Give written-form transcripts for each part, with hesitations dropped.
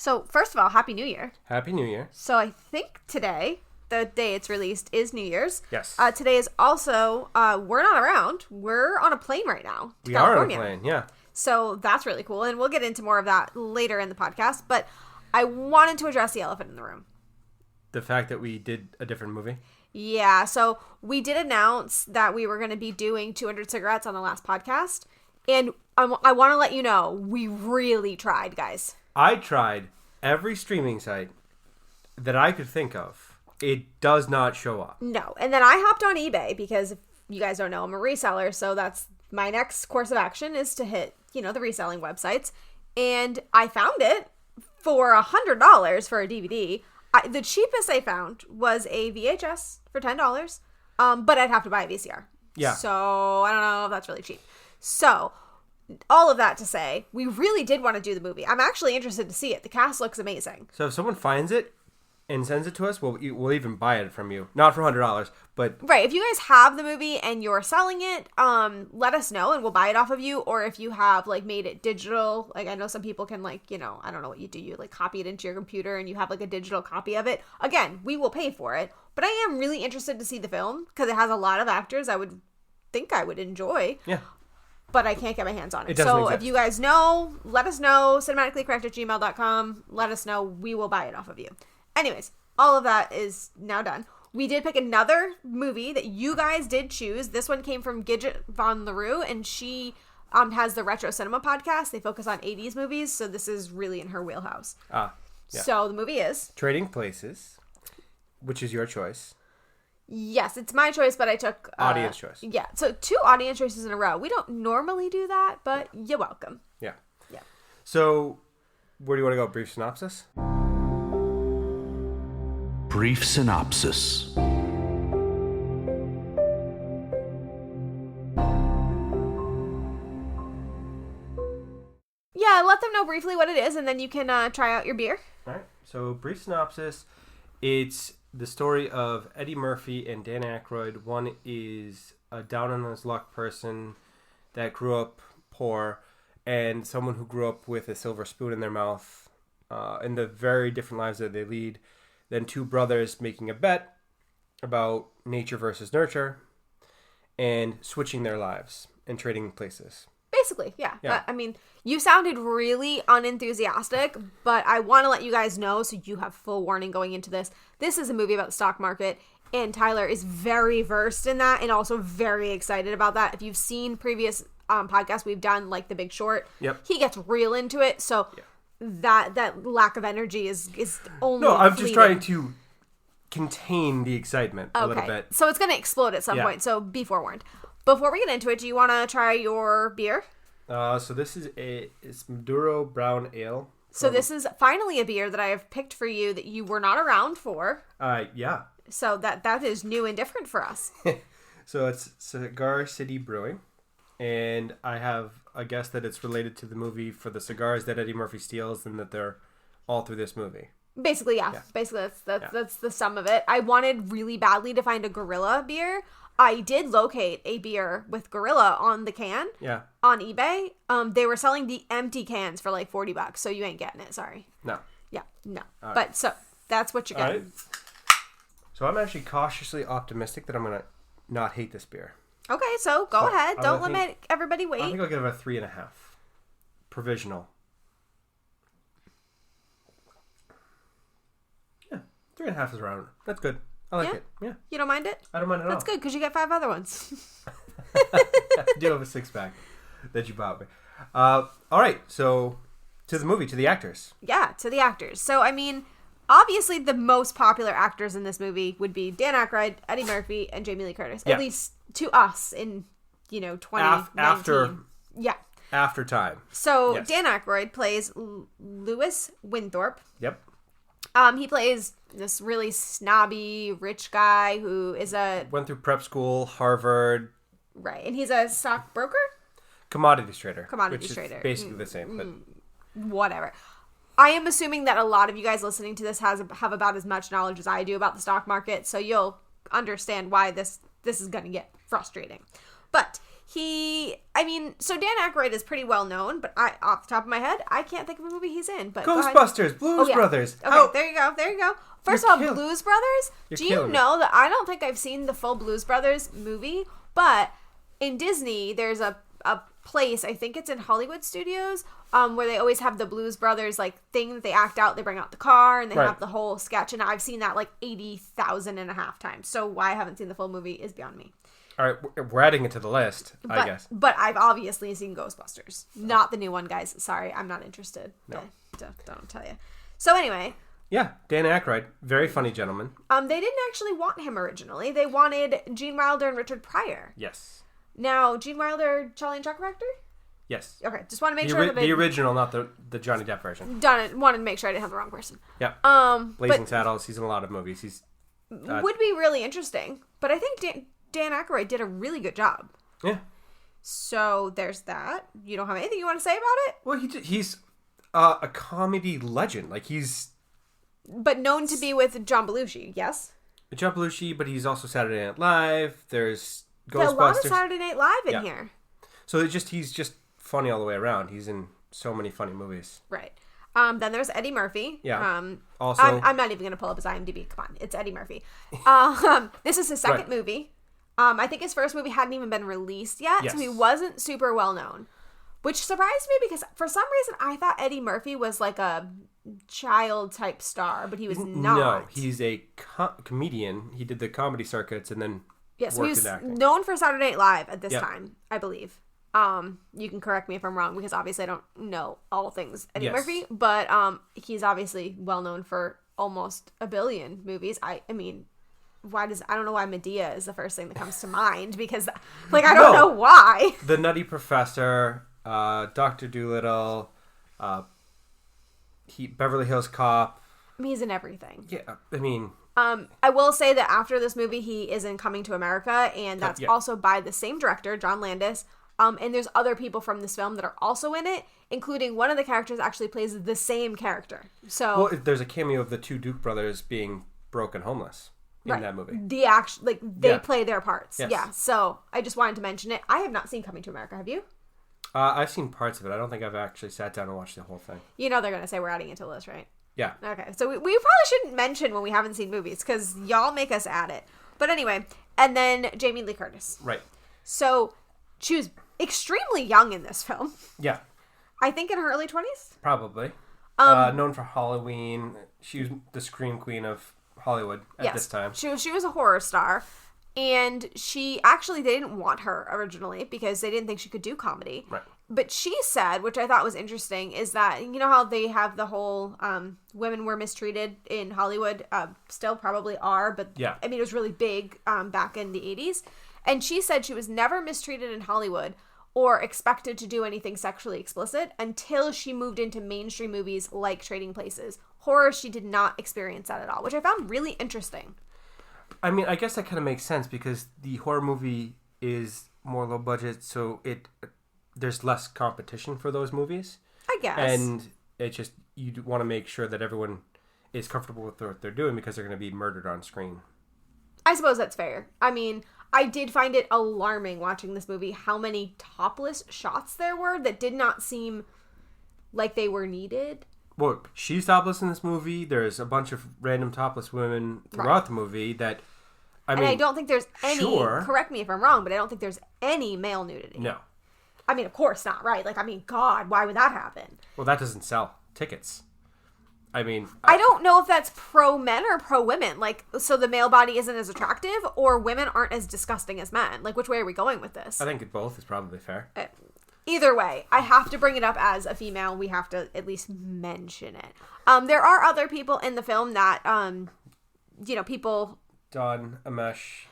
So, first of all, Happy New Year. Happy New Year. So, I think today, the day it's released, is New Year's. Yes. Today is also, we're not around. We're on a plane right now to California. We are on a plane, yeah. So, that's really cool. And we'll get into more of that later in the podcast. But I wanted to address the elephant in the room. The fact that we did a different movie? Yeah. So, we did announce that we were going to be doing 200 cigarettes on the last podcast. And I want to let you know, we really tried, guys. I tried every streaming site that I could think of. It does not show up. No. And then I hopped on eBay because if you guys don't know, I'm a reseller. So that's my next course of action is to hit, the reselling websites. And I found it for $100 for a DVD. The cheapest I found was a VHS for $10. But I'd have to buy a VCR. Yeah. So I don't know if that's really cheap. So all of that to say, we really did want to do the movie. I'm actually interested to see it. The cast looks amazing. So if someone finds it and sends it to us, we'll even buy it from you. Not for $100, but... Right. If you guys have the movie and you're selling it, let us know and we'll buy it off of you. Or if you have, made it digital, I know some people can, I don't know what you do. You, copy it into your computer and you have, a digital copy of it. Again, we will pay for it. But I am really interested to see the film because it has a lot of actors I would think I would enjoy. Yeah. But I can't get my hands on it. It doesn't exist. If you guys know, let us know. cinematicallycorrect@gmail.com. Let us know. We will buy it off of you. Anyways, all of that is now done. We did pick another movie that you guys did choose. This one came from Gidget Von LaRue, and she has the Retro Cinema podcast. They focus on 80s movies, so this is really in her wheelhouse. Yeah. So the movie is... Trading Places, which is your choice. Yes, it's my choice, but I took... audience choice. Yeah, so 2 audience choices in a row. We don't normally do that, but you're welcome. Yeah. Yeah. So, where do you want to go? Brief synopsis? Brief synopsis. Yeah, let them know briefly what it is, and then you can try out your beer. All right. So, brief synopsis. It's the story of Eddie Murphy and Dan Akroyd. One is a down on his luck person that grew up poor, and someone who grew up with a silver spoon in their mouth, in the very different lives that they lead. Then 2 brothers making a bet about nature versus nurture and switching their lives and trading places. Basically, yeah. You sounded really unenthusiastic, but I want to let you guys know so you have full warning going into this. This is a movie about the stock market, and Tyler is very versed in that and also very excited about that. If you've seen previous podcasts we've done, like The Big Short, Yep. He gets real into it, so that lack of energy is only No, I'm fleeting. just trying to contain the excitement a little bit. So it's going to explode at some point, so be forewarned. Before we get into it, do you want to try your beer? So this is it's Maduro Brown Ale. So this is finally a beer that I have picked for you that you were not around for. Yeah. So that is new and different for us. So it's Cigar City Brewing. And I have a guess that it's related to the movie for the cigars that Eddie Murphy steals and that they're all through this movie. Basically, yeah. Basically, that's the sum of it. I wanted really badly to find a Gorilla beer. I did locate a beer with Gorilla on the can. Yeah. On eBay. They were selling the empty cans for like $40, so you ain't getting it. Sorry. No. Yeah, no. All but right. so that's what you're All getting. right. So I'm actually cautiously optimistic that I'm going to not hate this beer. Okay, so go ahead. Don't let everybody wait. I think I'll give it a 3.5. Provisional. Yeah, 3.5 is around. That's good. I like it. Yeah. You don't mind it? I don't mind it at all. That's good because you got 5 other ones. I do have a 6-pack that you bought me. All right, so to the movie, to the actors. Yeah, to the actors. So, obviously the most popular actors in this movie would be Dan Akroyd, Eddie Murphy, and Jamie Lee Curtis. Yeah. At least to us in, 2019. After time. So, Yes. Dan Akroyd plays Louis Winthorpe. Yep. He plays this really snobby, rich guy who is Went through prep school, Harvard. Right, and he's a stockbroker? Commodities trader. Commodities which trader. Is basically the same, but Whatever. I am assuming that a lot of you guys listening to this have about as much knowledge as I do about the stock market, so you'll understand why this is going to get frustrating. But So Dan Aykroyd is pretty well known, but off the top of my head, I can't think of a movie he's in. But Ghostbusters, Blues Brothers. Okay, there you go. First of all, Blues Brothers. Do you know that I don't think I've seen the full Blues Brothers movie, but in Disney, there's a place, I think it's in Hollywood Studios, where they always have the Blues Brothers like thing that they act out. They bring out the car and they have the whole sketch, and I've seen that like 80,500 times. So why I haven't seen the full movie is beyond me. All right, we're adding it to the list, I guess. But I've obviously seen Ghostbusters, not the new one, guys. Sorry, I'm not interested. No, don't tell you. So anyway. Yeah, Dan Aykroyd, very funny gentleman. They didn't actually want him originally. They wanted Gene Wilder and Richard Pryor. Yes. Now, Gene Wilder, Charlie and Chocolate Factory? Yes. Okay, just want to make sure that the original, not the Johnny Depp version. Wanted to make sure I didn't have the wrong person. Yeah. Blazing Saddles. He's in a lot of movies. He's would be really interesting, but I think Dan Aykroyd did a really good job. Yeah. So there's that. You don't have anything you want to say about it? Well, he's a comedy legend. Like but known to be with John Belushi. Yes. John Belushi, but he's also Saturday Night Live. There's Ghostbusters. There's a lot of Saturday Night Live in here. So he's just funny all the way around. He's in so many funny movies. Right. Then there's Eddie Murphy. Yeah. Also, I'm not even going to pull up his IMDb. Come on. It's Eddie Murphy. This is his second movie. I think his first movie hadn't even been released yet, so he wasn't super well known. Which surprised me because for some reason I thought Eddie Murphy was like a child type star, but he was not. No, he's a comedian. He did the comedy circuits and then he was in acting. Known for Saturday Night Live at this time, I believe. You can correct me if I'm wrong because obviously I don't know all things Eddie Murphy, but he's obviously well known for almost a billion movies. I mean, I don't know why Medea is the first thing that comes to mind because I don't know why. The Nutty Professor, Dr. Dolittle, Beverly Hills Cop. I mean, he's in everything. Yeah, I mean. I will say that after this movie, he is in Coming to America, and that's also by the same director, John Landis. And there's other people from this film that are also in it, including one of the characters actually plays the same character. So there's a cameo of the two Duke brothers being broke and homeless in that movie. They play their parts. Yes. Yeah. So I just wanted to mention it. I have not seen Coming to America. Have you? I've seen parts of it. I don't think I've actually sat down and watched the whole thing. You know they're going to say we're adding it to the list, right? Yeah. Okay. So we probably shouldn't mention when we haven't seen movies because y'all make us add it. But anyway, and then Jamie Lee Curtis. Right. So she was extremely young in this film. Yeah. I think in her early 20s? Probably. Known for Halloween. She was the scream queen of Hollywood at this time. She was a horror star. And they didn't want her originally because they didn't think she could do comedy. Right. But she said, which I thought was interesting, is that, you know how they have the whole women were mistreated in Hollywood, still probably are, but I mean, it was really big back in the 80s. And she said she was never mistreated in Hollywood or expected to do anything sexually explicit until she moved into mainstream movies like Trading Places. Horror, she did not experience that at all, which I found really interesting. I mean, I guess that kind of makes sense because the horror movie is more low budget, so there's less competition for those movies. I guess. And it's just, you want to make sure that everyone is comfortable with what they're doing because they're going to be murdered on screen. I suppose that's fair. I mean, I did find it alarming watching this movie how many topless shots there were that did not seem like they were needed. Well, she's topless in this movie. There's a bunch of random topless women throughout the movie that, and I don't think there's any, correct me if I'm wrong, but I don't think there's any male nudity. No. I mean, of course not, right? God, why would that happen? Well, that doesn't sell tickets. I mean... I don't know if that's pro-men or pro-women. So the male body isn't as attractive, or women aren't as disgusting as men. Which way are we going with this? I think both is probably fair. Either way, I have to bring it up as a female. We have to at least mention it. There are other people in the film that, people... Don Ameche.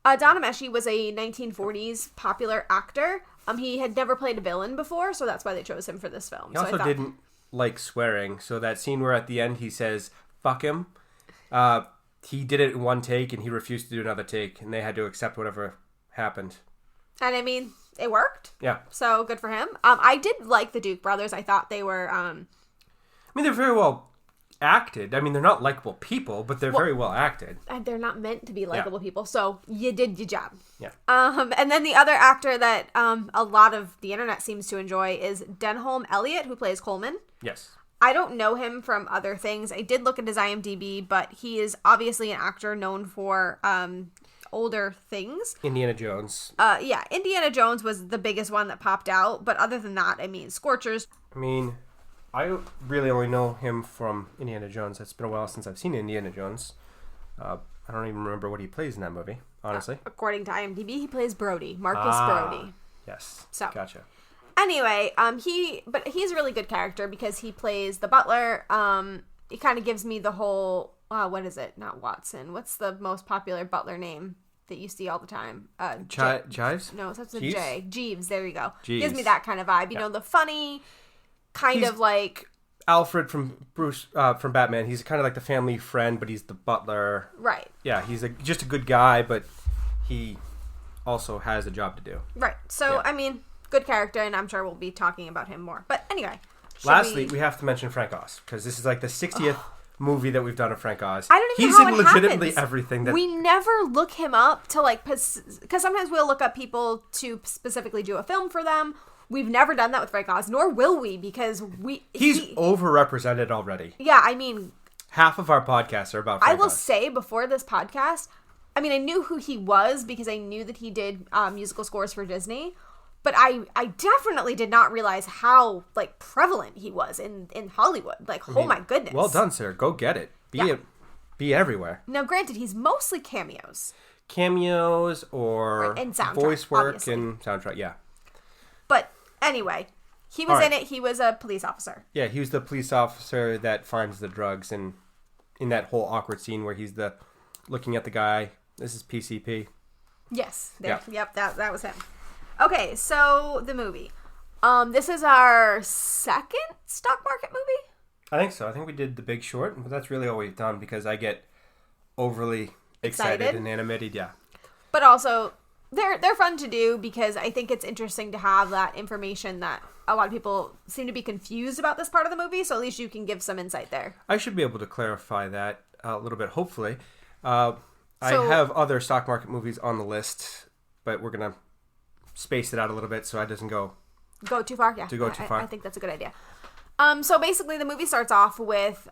Don Ameche was a 1940s popular actor. He had never played a villain before, so that's why they chose him for this film. He also didn't like swearing, so that scene where at the end he says, fuck him, he did it in one take and he refused to do another take, and they had to accept whatever happened. And I mean, it worked. Yeah. So good for him. I did like the Duke brothers. I thought they were... I mean, they're very well acted. I mean, they're not likable people, but they're very well acted. And they're not meant to be likable people, so you did your job. Yeah. And then the other actor that a lot of the internet seems to enjoy is Denholm Elliott, who plays Coleman. Yes. I don't know him from other things. I did look at his IMDb, but he is obviously an actor known for older things. Indiana Jones. Yeah, Indiana Jones was the biggest one that popped out, but other than that, I mean, Scorchers. I mean, I really only know him from Indiana Jones. It's been a while since I've seen Indiana Jones. I don't even remember what he plays in that movie, honestly. According to IMDb, he plays Brody, Marcus Brody. Yes. So, gotcha. Anyway, he's a really good character because he plays the butler. It kind of gives me the whole, what is it? Not Watson. What's the most popular butler name that you see all the time? Jives? No, that's a Jeeves? J. Jeeves, there you go. Jeeves. Gives me that kind of vibe. You know, the funny, kind of like... Alfred from from Batman. He's kind of like the family friend, but he's the butler. Right. Yeah, he's just a good guy, but he also has a job to do. Right. So, Yeah. I mean, good character, and I'm sure we'll be talking about him more. But anyway. Lastly, we have to mention Frank Oz, because this is like the 60th movie that we've done of Frank Oz. I don't even He's know how in it legitimately happens. everything. That We never look him up to, like, because sometimes we'll look up people to specifically do a film for them. We've never done that with Frank Oz, nor will we, because he's overrepresented already. Yeah, I mean... Half of our podcasts are about Frank I will Oz. say, before this podcast, I mean, I knew who he was because I knew that he did musical scores for Disney, but I definitely did not realize how, like, prevalent he was in Hollywood. Like, oh my goodness. Well done, sir. Go get it. Be everywhere. Now, granted, he's mostly cameos. Cameos or And soundtrack, voice work obviously. and soundtrack, yeah. But anyway, he was All in right. it. He was a police officer. Yeah, he was the police officer that finds the drugs, and in that whole awkward scene where he's looking at the guy. This is PCP. Yes. There. Yeah. Yep, that was him. Okay, so the movie. This is our second stock market movie? I think so. I think we did The Big Short, but that's really all we've done because I get overly excited and animated. Yeah. But also, they're fun to do because I think it's interesting to have that information that a lot of people seem to be confused about this part of the movie, so at least you can give some insight there. I should be able to clarify that a little bit, hopefully. I have other stock market movies on the list, but we're going to space it out a little bit so it doesn't go too far. Yeah, go too far. I think that's a good idea. So basically, the movie starts off with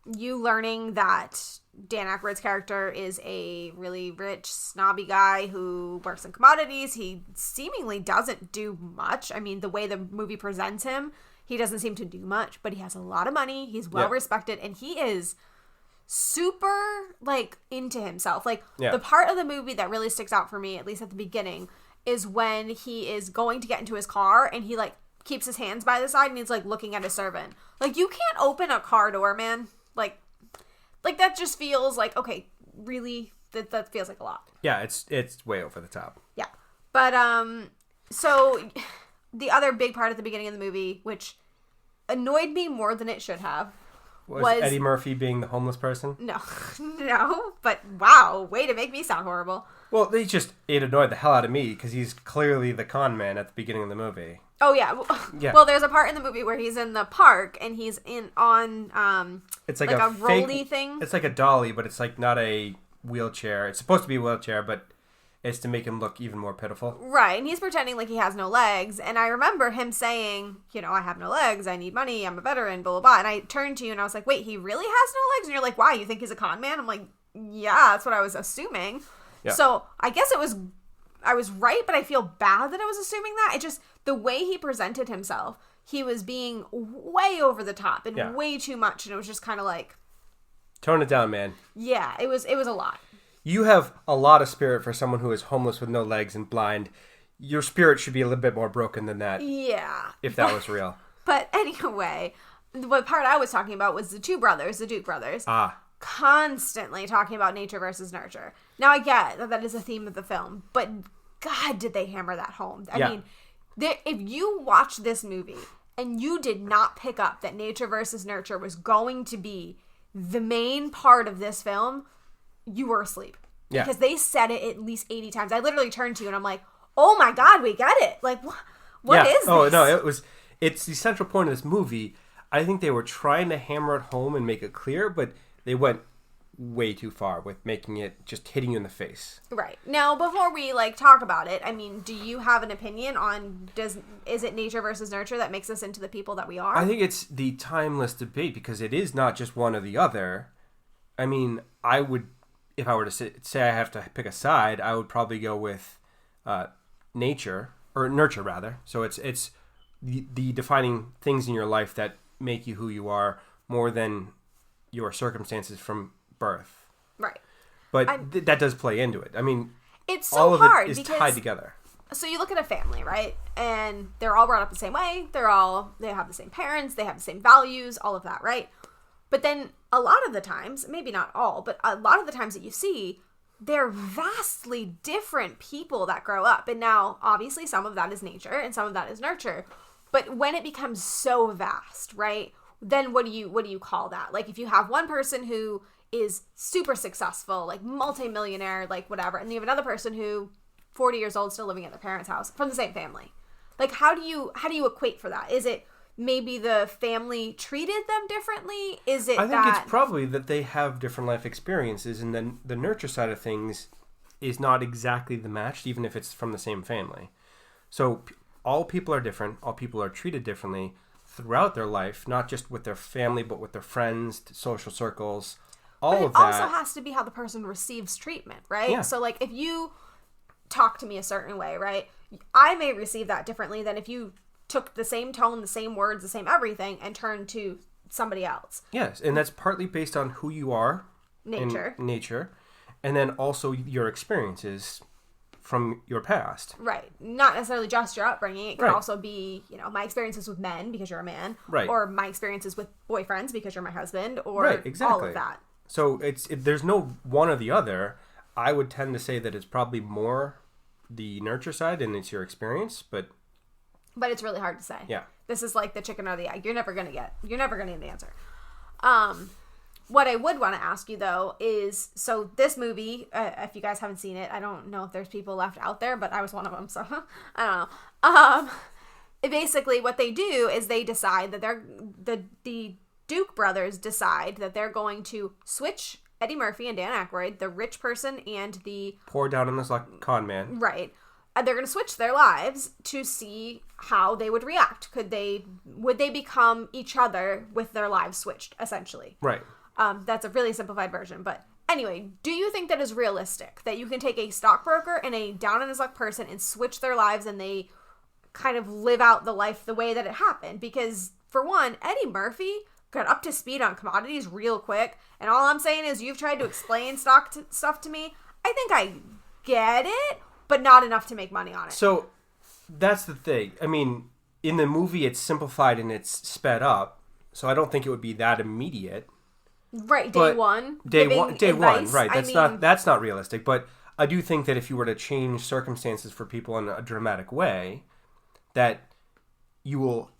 you learning that Dan Aykroyd's character is a really rich, snobby guy who works in commodities. He seemingly doesn't do much. I mean, the way the movie presents him, he doesn't seem to do much, but he has a lot of money. He's well respected, and he is super, like, into himself. Like, the part of the movie that really sticks out for me, at least at the beginning, is when he is going to get into his car and he, like, keeps his hands by the side and he's, like, looking at his servant. Like, you can't open a car door, man. Like that just feels like, okay, really? That feels like a lot. Yeah, it's way over the top. Yeah. But, so the other big part at the beginning of the movie, which annoyed me more than it should have, was Eddie Murphy being the homeless person? No, but wow, way to make me sound horrible. Well, it annoyed the hell out of me because he's clearly the con man at the beginning of the movie. Oh yeah. Well, there's a part in the movie where he's in the park and he's on it's like a fake, rolly thing. It's like a dolly, but it's like not a wheelchair. It's supposed to be a wheelchair, but it's to make him look even more pitiful. Right, and he's pretending like he has no legs. And I remember him saying, I have no legs, I need money, I'm a veteran, blah, blah, blah. And I turned to you and I was like, wait, he really has no legs? And you're like, why? You think he's a con man? I'm like, yeah, that's what I was assuming. Yeah. So I guess I was right, but I feel bad that I was assuming that. It just, the way he presented himself, he was being way over the top and way too much. And it was just kind of like, tone it down, man. Yeah, it was a lot. You have a lot of spirit for someone who is homeless with no legs and blind. Your spirit should be a little bit more broken than that. Yeah. If that was real. But anyway, the part I was talking about was the two brothers, the Duke brothers. Constantly talking about nature versus nurture. Now, I get that is a theme of the film, but God, did they hammer that home. I mean, if you watch this movie and you did not pick up that nature versus nurture was going to be the main part of this film, you were asleep. Yeah. Because they said it at least 80 times. I literally turned to you and I'm like, oh my God, we get it. Like, what is this? Oh, no, it's the central point of this movie. I think they were trying to hammer it home and make it clear, but they went way too far with making it just hitting you in the face. Right. Now, before we talk about it, I mean, do you have an opinion on is it nature versus nurture that makes us into the people that we are? I think it's the timeless debate because it is not just one or the other. I mean, I would, if I were to say I have to pick a side, I would probably go with nature or nurture rather. So it's the defining things in your life that make you who you are more than your circumstances from birth. Right. But that does play into it. I mean, it's so all of hard it is because, tied together. So you look at a family, right? And they're all brought up the same way. They have the same parents. They have the same values, all of that, right? But then a lot of the times, maybe not all, but a lot of the times that you see, they're vastly different people that grow up. And now, obviously, some of that is nature and some of that is nurture. But when it becomes so vast, right? Then what do you call that? Like if you have one person who is super successful, like multi-millionaire, like whatever, and you have another person who 40 years old still living at their parents' house from the same family. Like how do you equate for that? Is it maybe the family treated them differently? Is it I think it's probably that they have different life experiences, and then the nurture side of things is not exactly the match, even if it's from the same family. So all people are different. All people are treated differently throughout their life, not just with their family, but with their friends, social circles, all of that. It also has to be how the person receives treatment, right? Yeah. So like if you talk to me a certain way, right, I may receive that differently than if you took the same tone, the same words, the same everything, and turned to somebody else. Yes, and that's partly based on who you are. Nature. And then also your experiences from your past. Right. Not necessarily just your upbringing. It can Right. also be, my experiences with men because you're a man. Right. Or my experiences with boyfriends because you're my husband. Or right, exactly. all of that. So there's no one or the other. I would tend to say that it's probably more the nurture side and it's your experience, but it's really hard to say. Yeah. This is like the chicken or the egg. You're never going to get the answer. What I would want to ask you, though, is, so this movie, if you guys haven't seen it, I don't know if there's people left out there, but I was one of them, so I don't know. Basically, what they do is they decide that the Duke brothers decide that they're going to switch Eddie Murphy and Dan Aykroyd, the rich person and the poor down on this like con man. Right. They're going to switch their lives to see how they would react. Would they become each other with their lives switched, essentially? Right. That's a really simplified version. But anyway, do you think that is realistic? That you can take a stockbroker and a down on his luck person and switch their lives and they kind of live out the life the way that it happened? Because, for one, Eddie Murphy got up to speed on commodities real quick. And all I'm saying is you've tried to explain stuff to me. I think I get it, but not enough to make money on it. So that's the thing. I mean, in the movie, it's simplified and it's sped up. So I don't think it would be that immediate. Right, day one. Right. That's not realistic. But I do think that if you were to change circumstances for people in a dramatic way, that you will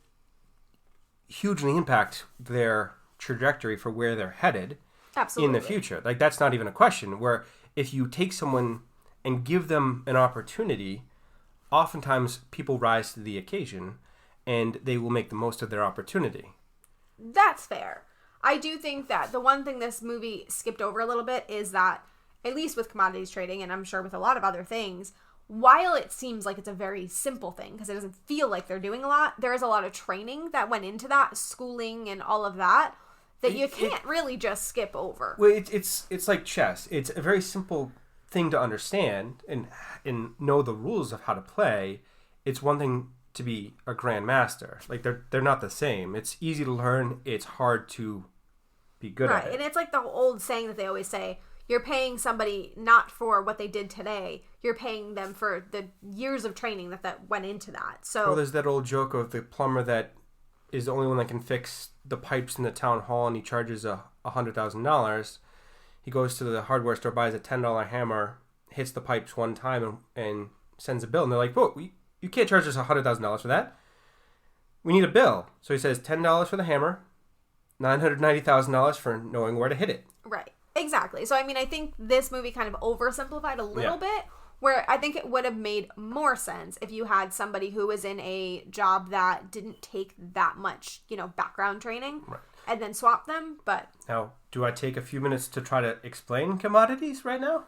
hugely impact their trajectory for where they're headed. Absolutely. In the future. Like, that's not even a question. Where if you take someone and give them an opportunity, oftentimes people rise to the occasion and they will make the most of their opportunity. That's fair. I do think that the one thing this movie skipped over a little bit is that, at least with commodities trading, and I'm sure with a lot of other things, while it seems like it's a very simple thing, because it doesn't feel like they're doing a lot, there is a lot of training that went into that, schooling and all of that, that you can't really just skip over. Well, it's like chess. It's a very simple thing to understand and know the rules of how to play. It's one thing to be a grandmaster. Like, they're not the same. It's easy to learn. It's hard to be good at it. Right, and it's like the old saying that they always say, you're paying somebody not for what they did today, you're paying them for the years of training that went into that. So, well, there's that old joke of the plumber that is the only one that can fix the pipes in the town hall, and he charges $100,000. He goes to the hardware store, buys a $10 hammer, hits the pipes one time, and sends a bill. And they're like, whoa, you can't charge us $100,000 for that. We need a bill. So he says $10 for the hammer, $990,000 for knowing where to hit it. Right. Exactly. So, I mean, I think this movie kind of oversimplified a little bit Where I think it would have made more sense if you had somebody who was in a job that didn't take that much, background training, Right. and then swap them. But Now, do I take a few minutes to try to explain commodities right now?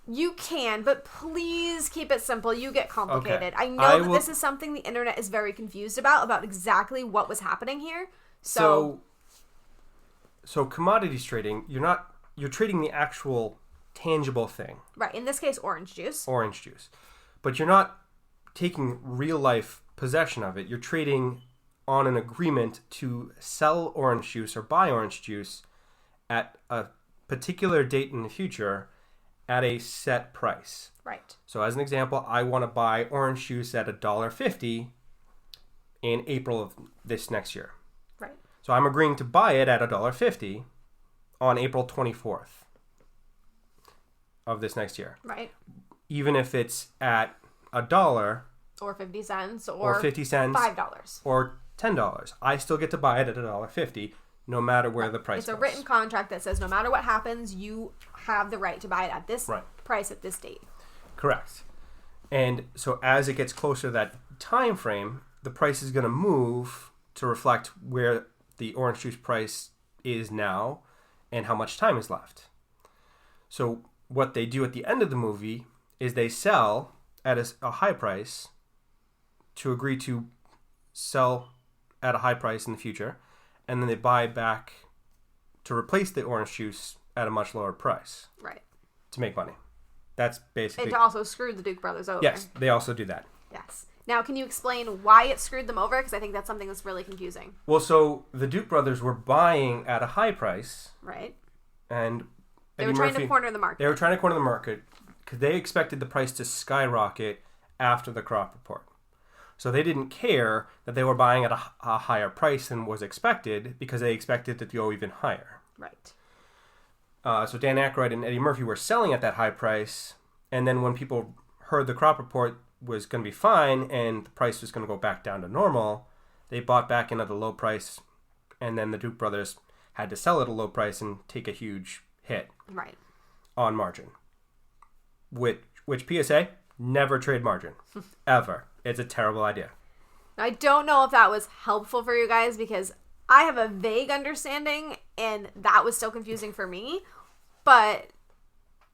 you can, but please keep it simple. You get complicated. Okay. I know that this is something the internet is very confused about exactly what was happening here. So commodities trading, you're trading the actual tangible thing. right, in this case, orange juice. Orange juice. But you're not taking real life possession of it. You're trading on an agreement to sell orange juice or buy orange juice at a particular date in the future at a set price. Right. So as an example, I want to buy orange juice at $1.50 in April of this next year. Right. So I'm agreeing to buy it at $1.50 on April 24th of this next year. Right. Even if it's at $1 Or 50 cents or 50 cents $5. or $10, I still get to buy it at $1.50 no matter where the price It's a goes. written contract that says no matter what happens, you have the right to buy it at this Right. price at this date. Correct. And so as it gets closer to that time frame, the price is going to move to reflect where the orange juice price is now and how much time is left. So what they do at the end of the movie is they sell at a high price to agree to sell at a high price in the future, and then they buy back to replace the orange juice at a much lower price Right. to make money. That's basically... It also screwed the Duke brothers over. Yes, they also do that. Yes. Now, can you explain why it screwed them over? Because I think that's something that's really confusing. Well, so the Duke brothers were buying at a high price, Right. and They Eddie were trying Murphy- to corner the market. They were trying to corner the market because they expected the price to skyrocket after the crop report. So they didn't care that they were buying at a higher price than was expected because they expected it to go even higher. Right. So Dan Akroyd and Eddie Murphy were selling at that high price, and then when people heard the crop report was going to be fine and the price was going to go back down to normal, they bought back in at a low price, and then the Duke brothers had to sell at a low price and take a huge hit Right. on margin. Which PSA, never trade margin. Ever. It's a terrible idea. I don't know if that was helpful for you guys because I have a vague understanding and that was still confusing for me. But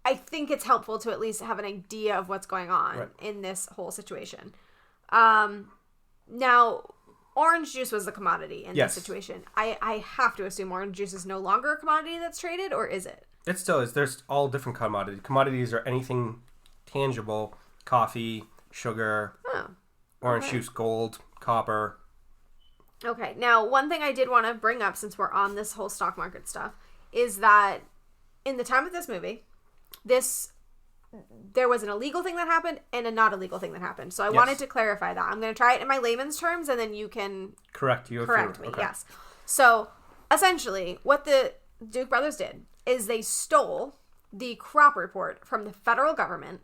I think it's helpful to at least have an idea of what's going on in this whole situation. Now, orange juice was the commodity in this situation. I have to assume orange juice is no longer a commodity that's traded, or is it? It still is. There's all different commodities. Commodities are anything tangible. Coffee, sugar, orange juice, gold, copper. Okay. Now, one thing I did want to bring up since we're on this whole stock market stuff is that in the time of this movie, there was an illegal thing that happened and a not illegal thing that happened. So I wanted to clarify that. I'm going to try it in my layman's terms and then you can correct me. Okay. Yes. So essentially what the Duke brothers did is they stole the crop report from the federal government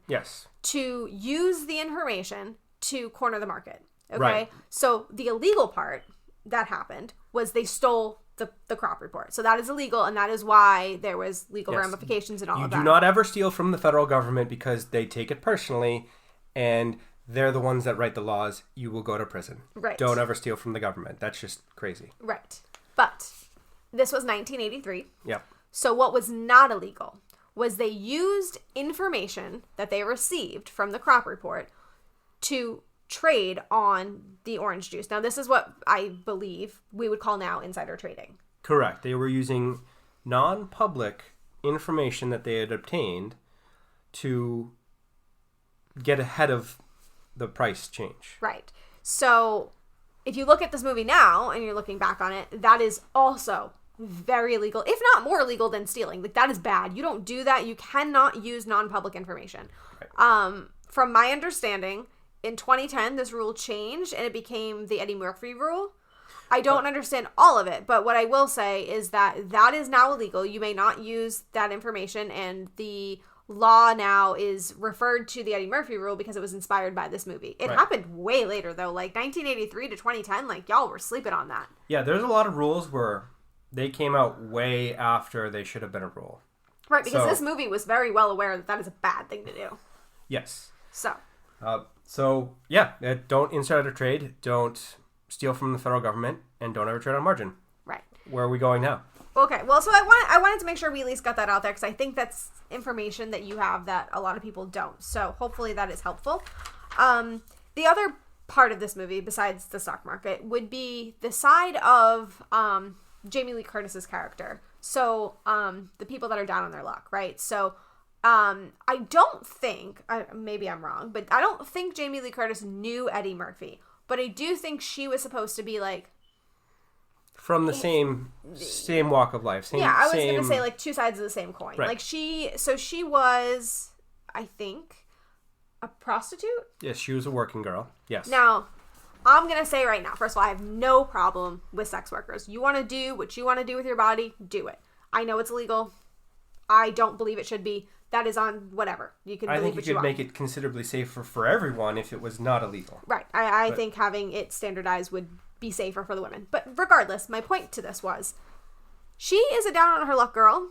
to use the information to corner the market. Okay. Right. So the illegal part that happened was they stole the crop report. So that is illegal, and that is why there was legal ramifications and all of that. You do not ever steal from the federal government because they take it personally, and they're the ones that write the laws. You will go to prison. Right. Don't ever steal from the government. That's just crazy. Right. But this was 1983. Yep. So what was not illegal was they used information that they received from the crop report to trade on the orange juice. Now, this is what I believe we would call now insider trading. Correct. They were using non-public information that they had obtained to get ahead of the price change. Right. So if you look at this movie now and you're looking back on it, that is also very illegal, if not more illegal than stealing. Like, that is bad. You don't do that. You cannot use non-public information. Right. From my understanding, in 2010, this rule changed and it became the Eddie Murphy rule. I don't understand all of it, but what I will say is that that is now illegal. You may not use that information, and the law now is referred to the Eddie Murphy rule because it was inspired by this movie. It happened way later, though, like 1983 to 2010. Like, y'all were sleeping on that. Yeah, there's a lot of rules where they came out way after they should have been a rule. Right, because this movie was very well aware that that is a bad thing to do. Yes. So don't insider trade, don't steal from the federal government, and don't ever trade on margin. right. Where are we going now? Okay, well, so I wanted to make sure we at least got that out there because I think that's information that you have that a lot of people don't. So hopefully that is helpful. The other part of this movie, besides the stock market, would be the side of Jamie Lee Curtis's character. So the people that are down on their luck, right? So I don't think, maybe I'm wrong, but I don't think Jamie Lee Curtis knew Eddie Murphy. But I do think she was supposed to be like, from the same walk of life. Yeah, I was going to say like two sides of the same coin. Right. Like she was, I think, a prostitute? Yes, she was a working girl. Yes. Now, I'm going to say right now, first of all, I have no problem with sex workers. You want to do what you want to do with your body, do it. I know it's illegal. I don't believe it should be. That is on whatever. You can believe what you want. I think you could make it considerable safer for everyone if it was not illegal. Right. I think having it standardized would be safer for the women. But regardless, my point to this was, she is a down on her luck girl,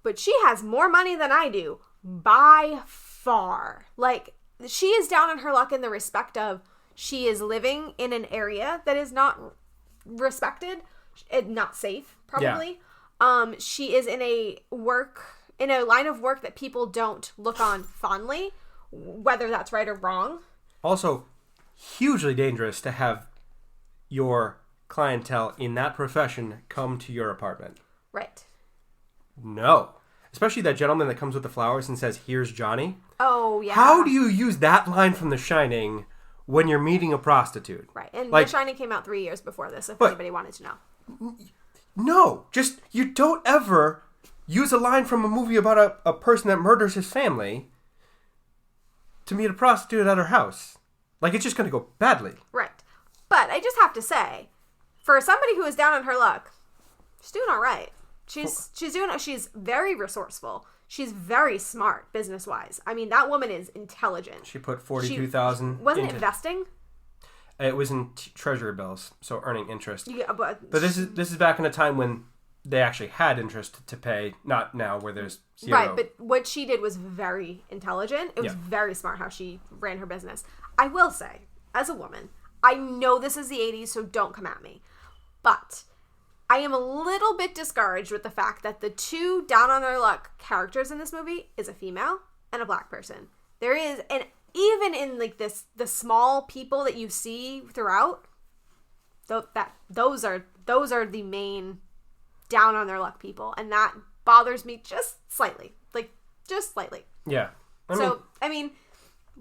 but she has more money than I do by far. Like, she is down on her luck in the respect of she is living in an area that is not respected and not safe, probably. Yeah. She is in a line of work that people don't look on fondly, whether that's right or wrong. Also, hugely dangerous to have your clientele in that profession come to your apartment. Right. No. Especially that gentleman that comes with the flowers and says, "Here's Johnny." Oh, yeah. How do you use that line from The Shining when you're meeting a prostitute? Right. And like, The Shining came out 3 years before this, if anybody wanted to know. No. Just, you don't ever use a line from a movie about a person that murders his family to meet a prostitute at her house. Like, it's just going to go badly. Right. But I just have to say, for somebody who is down on her luck, she's doing all right. She's very resourceful. She's very smart business-wise. I mean, that woman is intelligent. She put $42,000 Wasn't it investing? It was in treasury bills, so earning interest. Yeah, but this is back in a time when they actually had interest to pay, not now where there's zero. Right, but what she did was very intelligent. It was very smart how she ran her business. I will say, as a woman, I know this is the 80s, so don't come at me. But I am a little bit discouraged with the fact that the two down on their luck characters in this movie is a female and a black person. There is, and even in like the small people that you see throughout, those are the main down on their luck people, and that bothers me just slightly. Like, just slightly. Yeah. I mean,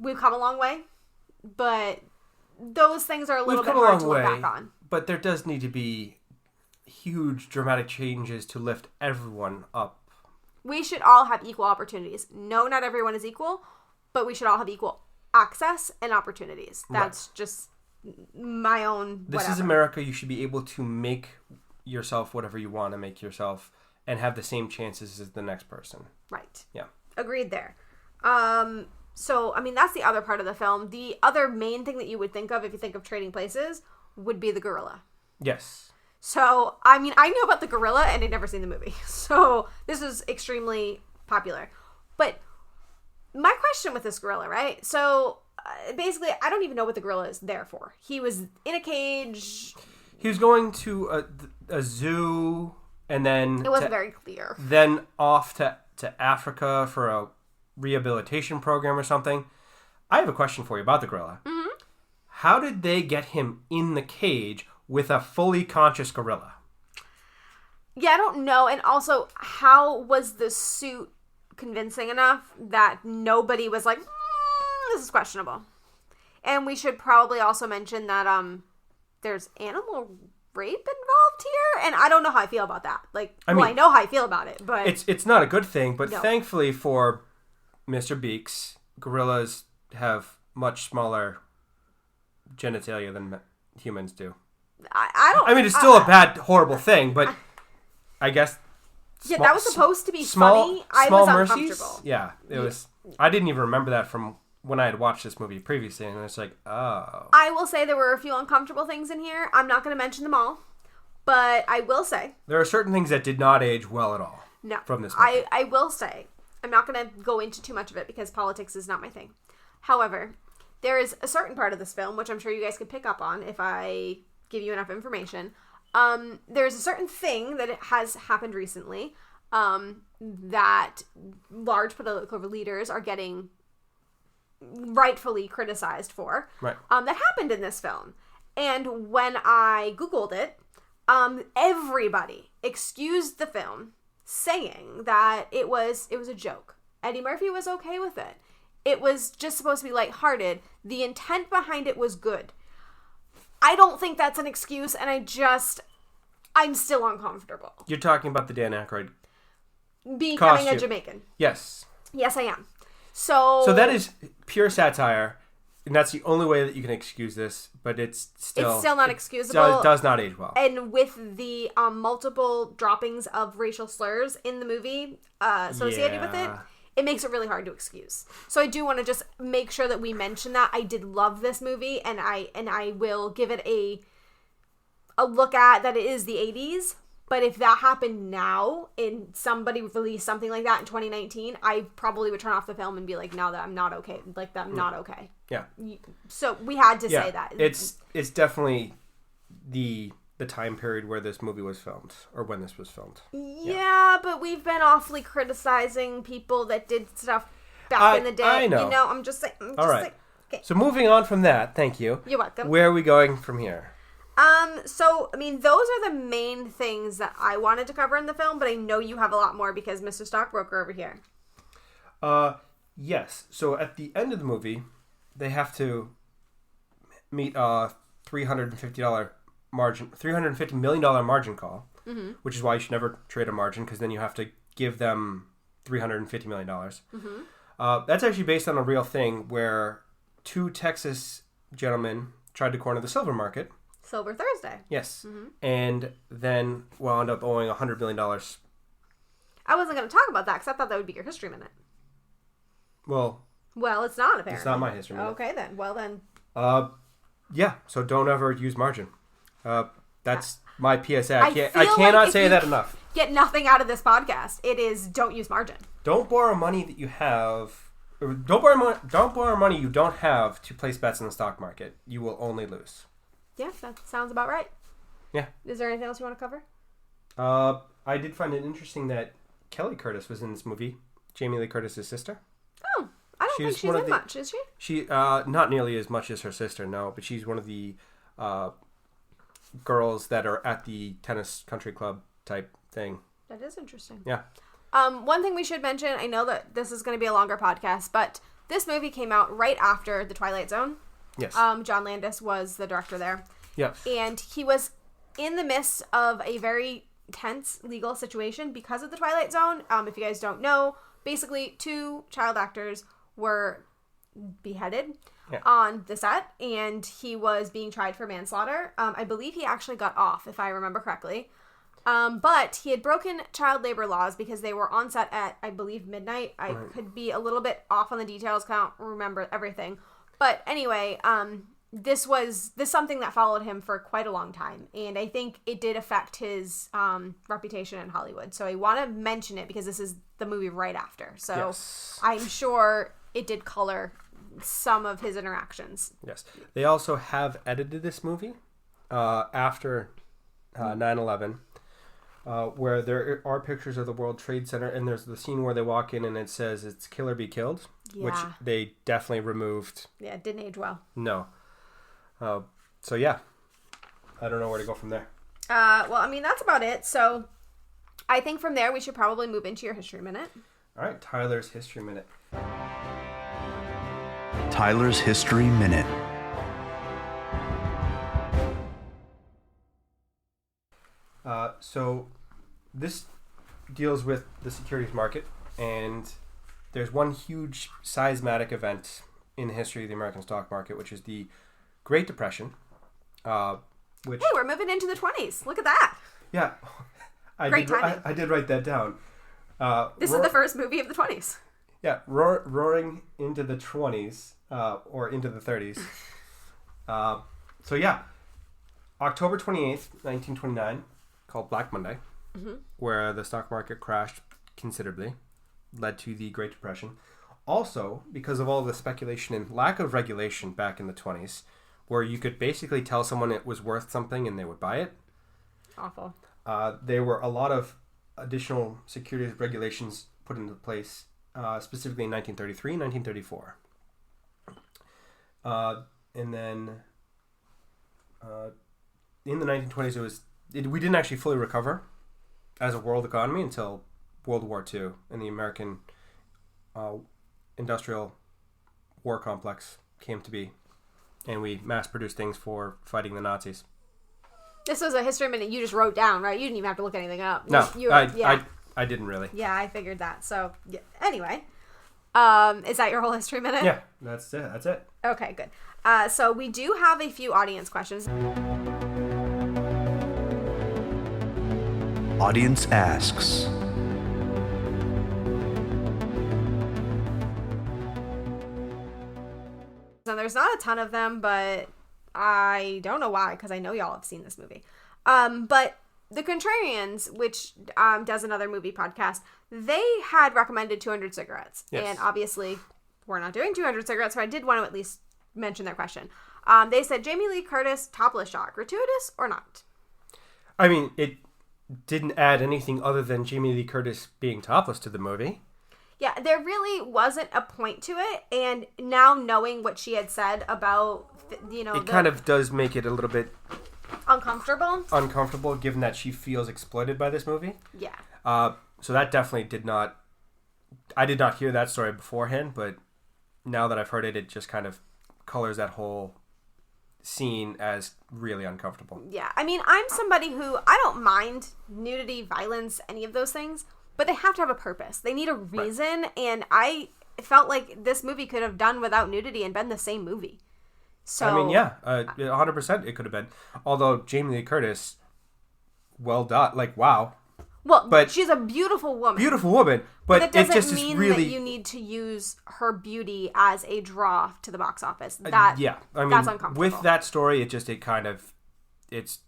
we've come a long way, but those things are a little bit hard to look back on. But there does need to be huge dramatic changes to lift everyone up. We should all have equal opportunities. No, not everyone is equal, but we should all have equal access and opportunities. That's just my own whatever. This is America. You should be able to make yourself whatever you want to make yourself and have the same chances as the next person. Right. Yeah. Agreed there. So, I mean, that's the other part of the film. The other main thing that you would think of if you think of Trading Places would be the gorilla. Yes. So, I mean, I knew about the gorilla and I'd never seen the movie. So, this is extremely popular. But my question with this gorilla, right? So, basically, I don't even know what the gorilla is there for. He was in a cage. He was going to a zoo and then... It wasn't very clear. Then off to Africa for a rehabilitation program or something. I have a question for you about the gorilla. Mm-hmm. How did they get him in the cage with a fully conscious gorilla? Yeah, I don't know. And also, how was the suit convincing enough that nobody was like, this is questionable? And we should probably also mention that there's animal rape involved here, and I don't know how I feel about that. Like, I know how I feel about it, but it's not a good thing. But thankfully for Mr. Beaks, gorillas have much smaller genitalia than humans do. I mean, it's still a bad, horrible thing, but I guess. That was supposed to be funny. I was uncomfortable. Yeah, it was. I didn't even remember that from when I had watched this movie previously, and it's like, oh. I will say there were a few uncomfortable things in here. I'm not going to mention them all, but I will say there are certain things that did not age well at all. No, from this movie. I will say I'm not going to go into too much of it because politics is not my thing. However, there is a certain part of this film, which I'm sure you guys could pick up on if I give you enough information. There's a certain thing that has happened recently that large political leaders are getting rightfully criticized for. Right. That happened in this film. And when I Googled it, everybody excused the film, saying that it was a joke. Eddie Murphy was okay with it. It was just supposed to be lighthearted. The intent behind it was good. I don't think that's an excuse, and I'm still uncomfortable. You're talking about the Dan Aykroyd Becoming costume. a Jamaican. Yes. Yes, I am. So that is pure satire, and that's the only way that you can excuse this, but it's still not excusable. Does not age well. And with the multiple droppings of racial slurs in the movie associated with it makes it really hard to excuse. So I do want to just make sure that we mention that. I did love this movie, and I will give it a look at that. It is the 80s, but if that happened now and somebody released something like that in 2019, I probably would turn off the film and be like, no, that I'm not okay. Like, that I'm not okay. Yeah. So we had to say that. It's definitely the time period where this movie was filmed, or when this was filmed. Yeah, but we've been awfully criticizing people that did stuff back in the day. I know. You know, I'm just saying. All right. Okay. So moving on from that, thank you. You're welcome. Where are we going from here? So, I mean, those are the main things that I wanted to cover in the film, but I know you have a lot more because Mr. Stockbroker over here. Yes. So at the end of the movie, they have to meet a $350 million margin call, which is why you should never trade a margin, because then you have to give them $350 million. That's actually based on a real thing where two Texas gentlemen tried to corner the silver market. Silver Thursday. Yes. And then wound up owing $100 million. I wasn't going to talk about that because I thought that would be your history minute. Well, it's not, apparently. It's not my history minute. Okay, then. Well, then. Yeah, so don't ever use margin. That's my PSA. I cannot say that enough. Get nothing out of this podcast. It is don't use margin. Don't borrow money that you have. Don't borrow money you don't have to place bets in the stock market. You will only lose. Yeah, that sounds about right. Yeah. Is there anything else you want to cover? I did find it interesting that Kelly Curtis was in this movie. Jamie Lee Curtis's sister. Oh, I don't think she's in much, is she? She not nearly as much as her sister, no, but she's one of the girls that are at the tennis country club type thing. That is interesting. Yeah. One thing we should mention, I know that this is going to be a longer podcast, but this movie came out right after The Twilight Zone. Yes. John Landis was the director there. Yeah. And he was in the midst of a very tense legal situation because of The Twilight Zone. If you guys don't know, basically 2 child actors were beheaded on the set, and he was being tried for manslaughter. I believe he actually got off, if I remember correctly. But he had broken child labor laws because they were on set at, I believe, midnight. I could be a little bit off on the details, can't remember everything. But anyway, this is something that followed him for quite a long time, and I think it did affect his reputation in Hollywood. So I want to mention it because this is the movie right after. So yes. I'm sure it did color some of his interactions. Yes. They also have edited this movie after 9/11. Where there are pictures of the World Trade Center, and there's the scene where they walk in and it says it's kill or be killed, which they definitely removed. Yeah, it didn't age well. No. So yeah, I don't know where to go from there. Well, I mean, that's about it. So I think from there we should probably move into your history minute. All right, Tyler's history minute. Tyler's history minute. So this deals with the securities market, and there's one huge seismic event in the history of the American stock market, which is the Great Depression. Which, hey, we're moving into the 20s. Look at that. Yeah. I did write that down. This is the first movie of the 20s. Yeah, roaring into the 20s, or into the 30s. So yeah, October 28th, 1929, called Black Monday, where the stock market crashed considerably, led to the Great Depression. also, because of all the speculation and lack of regulation back in the 20s, where you could basically tell someone it was worth something and they would buy it. Awful. There were a lot of additional securities regulations put into place, specifically in 1933 and 1934. And then in the 1920s, we didn't actually fully recover as a world economy until World War II and the American industrial war complex came to be, and we mass-produced things for fighting the Nazis. This was a history minute you just wrote down, right? You didn't even have to look anything up. No, Yeah. I didn't really. Yeah, I figured that. So, yeah. Anyway, is that your whole history minute? Yeah, that's it. That's it. Okay, good. So we do have a few audience questions. Audience asks. So there's not a ton of them, but I don't know why, because I know y'all have seen this movie. But The Contrarians, which does another movie podcast, they had recommended 200 cigarettes. Yes. And obviously, we're not doing 200 cigarettes, so I did want to at least mention their question. They said, Jamie Lee Curtis topless shot, gratuitous or not? I mean, it didn't add anything other than Jamie Lee Curtis being topless to the movie. Yeah, there really wasn't a point to it, and now knowing what she had said about, It kind of does make it a little bit uncomfortable, given that she feels exploited by this movie. Yeah. So that definitely I did not hear that story beforehand, but now that I've heard it, it just kind of colors that whole scene as really uncomfortable. Yeah, I mean, I'm somebody who, I don't mind nudity, violence, any of those things, but they have to have a purpose. They need a reason, right. And I felt like this movie could have done without nudity and been the same movie. So I mean, yeah, 100% it could have been. Although Jamie Lee Curtis, well done, like, wow. Well, but she's a beautiful woman. Beautiful woman, but it doesn't it just mean is really... that you need to use her beauty as a draw to the box office. Yeah, I mean, that's uncomfortable. With that story, it's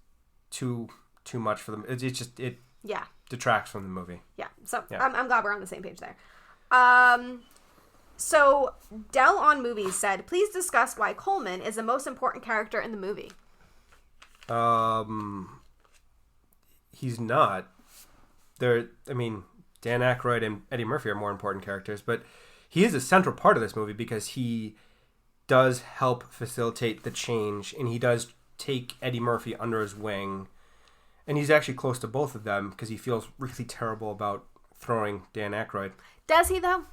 too much for them. It detracts from the movie. Yeah, so yeah. I'm glad we're on the same page there. So Dell on Movies said, please discuss why Coleman is the most important character in the movie. He's not. I mean, Dan Akroyd and Eddie Murphy are more important characters, but he is a central part of this movie because he does help facilitate the change, and he does take Eddie Murphy under his wing, and he's actually close to both of them because he feels really terrible about throwing Dan Akroyd. Does he, though?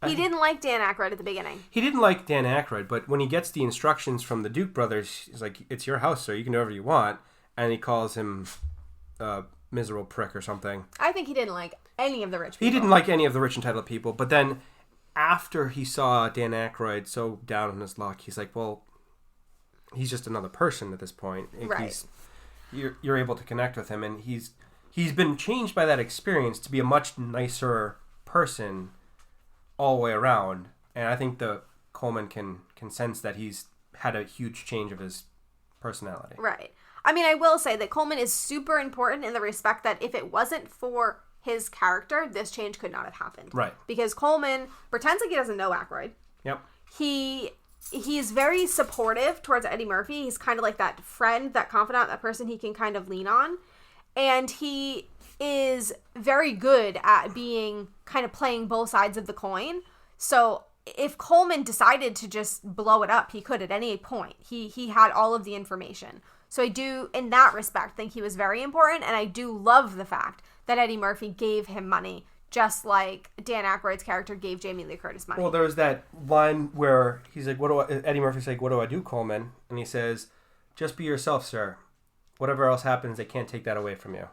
He didn't like Dan Akroyd at the beginning. He didn't like Dan Akroyd, but when he gets the instructions from the Duke brothers, he's like, it's your house, sir. You can do whatever you want. And he calls him miserable prick or something. I think he didn't like any of the rich people. He didn't like any of the rich entitled people. But then after he saw Dan Akroyd so down on his luck, he's like, well, he's just another person at this point. Right. You're able to connect with him. And he's been changed by that experience to be a much nicer person all the way around. And I think the Coleman can sense that he's had a huge change of his personality. Right. I mean, I will say that Coleman is super important in the respect that if it wasn't for his character, this change could not have happened. Right. Because Coleman pretends like he doesn't know Akroyd. Yep. He's very supportive towards Eddie Murphy. He's kind of like that friend, that confidant, that person he can kind of lean on. And he is very good at being kind of playing both sides of the coin. So if Coleman decided to just blow it up, he could at any point. He had all of the information. So I do, in that respect, think he was very important, and I do love the fact that Eddie Murphy gave him money, just like Dan Aykroyd's character gave Jamie Lee Curtis money. Well, there was that line where he's like, Eddie Murphy's like, what do I do, Coleman? And he says, just be yourself, sir. Whatever else happens, they can't take that away from you.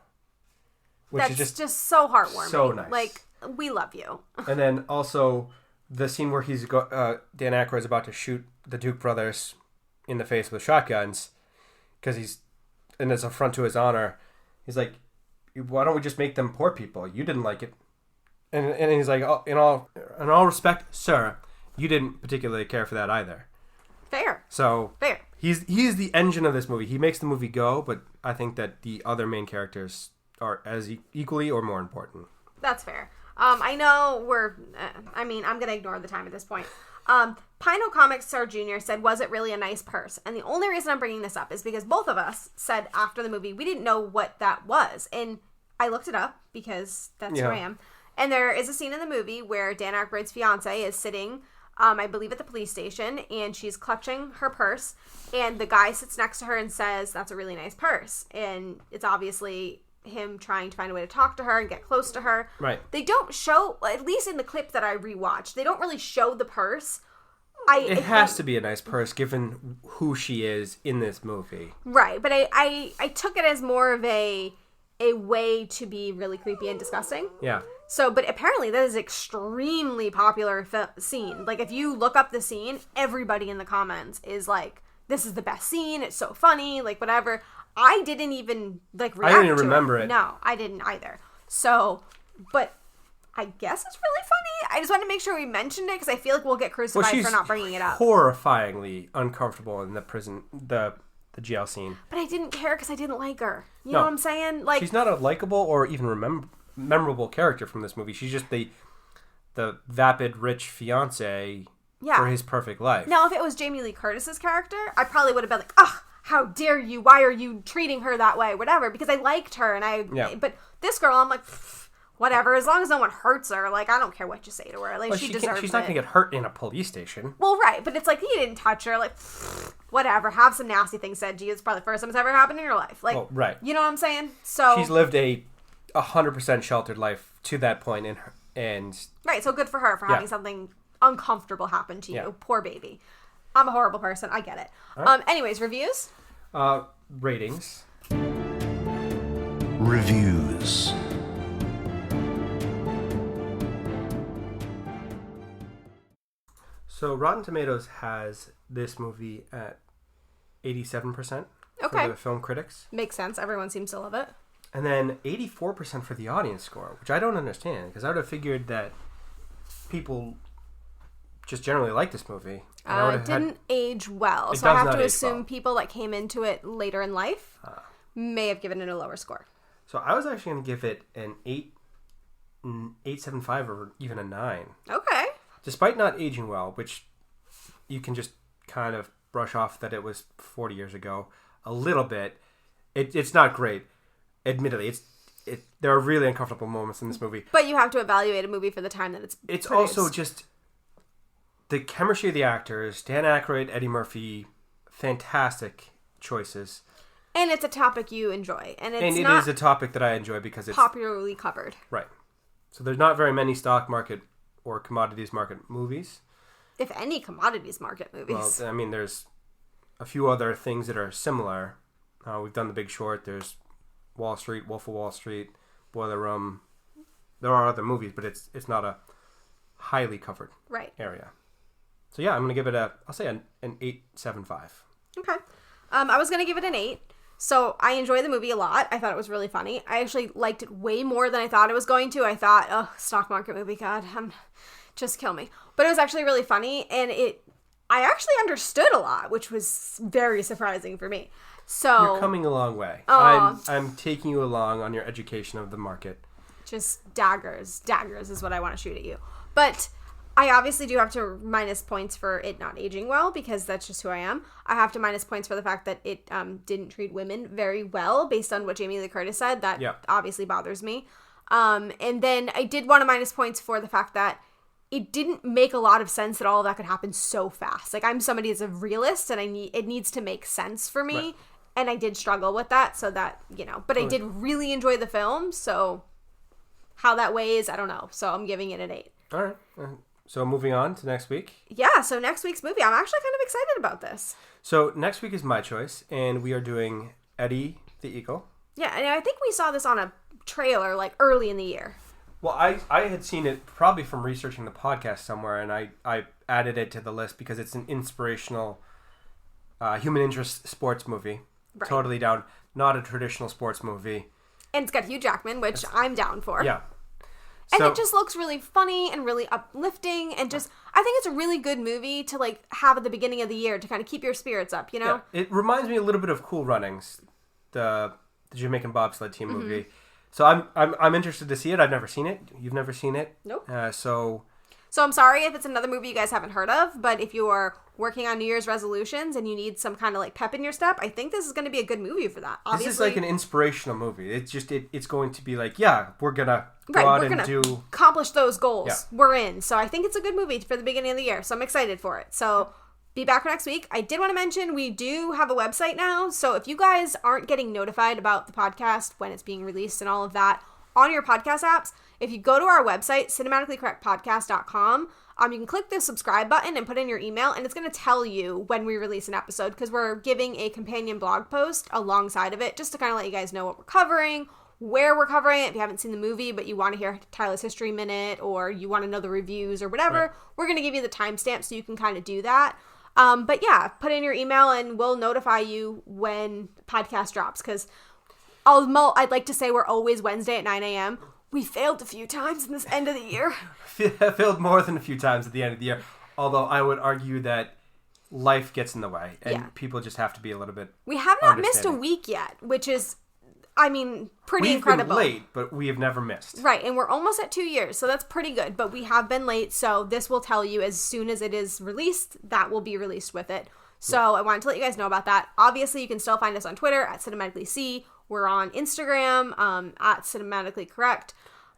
Which is just so heartwarming. So nice. Like, we love you. And then also the scene where Dan Aykroyd's about to shoot the Duke brothers in the face with shotguns, because and it's an affront to his honor. He's like, why don't we just make them poor people? You didn't like it. And he's like, oh, in all respect, sir, you didn't particularly care for that either. Fair. So fair. He is the engine of this movie. He makes the movie go, but I think that the other main characters are as equally or more important. That's fair. I know I'm going to ignore the time at this point. Pino Comics Star Jr. said, was it really a nice purse? And the only reason I'm bringing this up is because both of us said after the movie, we didn't know what that was. And I looked it up because that's who I am. And there is a scene in the movie where Dan Aykroyd's fiance is sitting, I believe at the police station, and she's clutching her purse. And the guy sits next to her and says, that's a really nice purse. And it's obviously him trying to find a way to talk to her and get close to her. Right. They don't show, at least in the clip that I rewatched, they don't really show the purse. It has to be a nice purse given who she is in this movie. Right, but I took it as more of a way to be really creepy and disgusting. Yeah. So, but apparently that is an extremely popular scene. Like, if you look up the scene, everybody in the comments is like, this is the best scene, it's so funny, like, whatever. I didn't even, like, react I didn't to remember it. No, I didn't either. So, but I guess it's really funny. I just wanted to make sure we mentioned it because I feel like we'll get crucified for not bringing it up. Horrifyingly uncomfortable in the prison, the jail scene. But I didn't care because I didn't like her. You know what I'm saying? Like, she's not a likable or even memorable character from this movie. She's just the vapid rich fiance for his perfect life. Now, if it was Jamie Lee Curtis's character, I probably would have been like, ugh, how dare you? Why are you treating her that way? Whatever. Because I liked her but this girl, I'm like, whatever. As long as no one hurts her, like, I don't care what you say to her. Like, well, she deserves it. She's not going to get hurt in a police station. Well, right. But it's like, he didn't touch her. Like, whatever. Have some nasty things said to you. It's probably the first time it's ever happened in your life. Like, right. You know what I'm saying? So she's lived a 100% sheltered life to that point and right. So good for her for having something uncomfortable happen to you. Yeah. Poor baby. I'm a horrible person. I get it. Right. Anyways, reviews? Ratings. Reviews. So Rotten Tomatoes has this movie at 87% for the film critics. Makes sense. Everyone seems to love it. And then 84% for the audience score, which I don't understand because I would have figured that people just generally like this movie. It didn't age well, so I have to assume people that came into it later in life may have given it a lower score. So I was actually going to give it an 8.75 or even a 9. Okay. Despite not aging well, which you can just kind of brush off that it was 40 years ago a little bit. It's not great. Admittedly, there are really uncomfortable moments in this movie. But you have to evaluate a movie for the time that it's produced. Also just the chemistry of the actors. Dan Aykroyd, Eddie Murphy, fantastic choices. And it's a topic you enjoy. And it is a topic that I enjoy because it's popularly covered. Right. So there's not very many stock market or commodities market movies. If any commodities market movies. Well, I mean, there's a few other things that are similar. We've done The Big Short. There's Wall Street, Wolf of Wall Street, Boiler Room. There are other movies, but it's not a highly covered area. So yeah, I'm going to give it I'll say an 8.75. Okay. I was going to give it an 8. So I enjoyed the movie a lot. I thought it was really funny. I actually liked it way more than I thought it was going to. I thought, oh, stock market movie, God, just kill me. But it was actually really funny, and I actually understood a lot, which was very surprising for me. So you're coming a long way. I'm taking you along on your education of the market. Just daggers is what I want to shoot at you. But I obviously do have to minus points for it not aging well because that's just who I am. I have to minus points for the fact that it didn't treat women very well based on what Jamie Lee Curtis said. That obviously bothers me. And then I did want to minus points for the fact that it didn't make a lot of sense that all of that could happen so fast. Like, I'm somebody that's a realist and it needs to make sense for me. Right. And I did struggle with that, so that, but I did really enjoy the film, so how that weighs, I don't know. So I'm giving it an 8. All right. So moving on to next week. Yeah, so next week's movie, I'm actually kind of excited about this. So next week is my choice, and we are doing Eddie the Eagle. Yeah, and I think we saw this on a trailer, like, early in the year. Well, I had seen it probably from researching the podcast somewhere, and I added it to the list because it's an inspirational human interest sports movie. Right. Totally down. Not a traditional sports movie. And it's got Hugh Jackman, which I'm down for. Yeah. And it just looks really funny and really uplifting, and just, I think it's a really good movie to, like, have at the beginning of the year to kind of keep your spirits up, you know? Yeah. It reminds me a little bit of Cool Runnings, the Jamaican bobsled team movie. So I'm interested to see it. I've never seen it. You've never seen it. Nope. So I'm sorry if it's another movie you guys haven't heard of, but if you are working on New Year's resolutions and you need some kind of like pep in your step, I think this is going to be a good movie for that. Obviously, this is like an inspirational movie. It's just it's going to be like, yeah, we're gonna go out we're and gonna do accomplish those goals. Yeah. We're in. So I think it's a good movie for the beginning of the year. So I'm excited for it. So be back next week. I did want to mention we do have a website now. So if you guys aren't getting notified about the podcast when it's being released and all of that on your podcast apps, if you go to our website, cinematicallycorrectpodcast.com, you can click the subscribe button and put in your email, and it's going to tell you when we release an episode, because we're giving a companion blog post alongside of it just to kind of let you guys know what we're covering, where we're covering it. If you haven't seen the movie but you want to hear Tyler's History Minute, or you want to know the reviews or whatever, right, we're going to give you the timestamp so you can kind of do that. But yeah, put in your email and we'll notify you when podcast drops, because I'd like to say we're always Wednesday at 9 a.m. We failed a few times in this end of the year. Failed more than a few times at the end of the year. Although I would argue that life gets in the way, and people just have to be a little bit. We have not missed a week yet, which is, pretty incredible. We've been late, but we have never missed. Right, and we're almost at 2 years, so that's pretty good. But we have been late, so this will tell you as soon as it is released, that will be released with it. So I wanted to let you guys know about that. Obviously, you can still find us on Twitter at CinematicallyC. We're on Instagram at CinematicallyCorrect.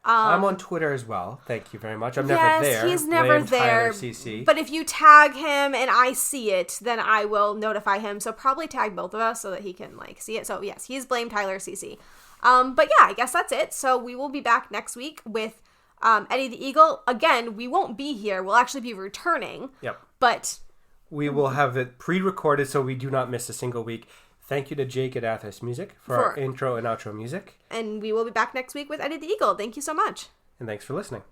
I'm on Twitter as well. Thank you very much. I'm never there. Yes, he's never there. CC. But if you tag him and I see it, then I will notify him. So probably tag both of us so that he can see it. So yes, he's Blame Tyler CC. But yeah, I guess that's it. So we will be back next week with Eddie the Eagle. Again, we won't be here. We'll actually be returning. Yep. But we will have it pre-recorded so we do not miss a single week. Thank you to Jake at Athos Music for our intro and outro music. And we will be back next week with Eddie the Eagle. Thank you so much. And thanks for listening.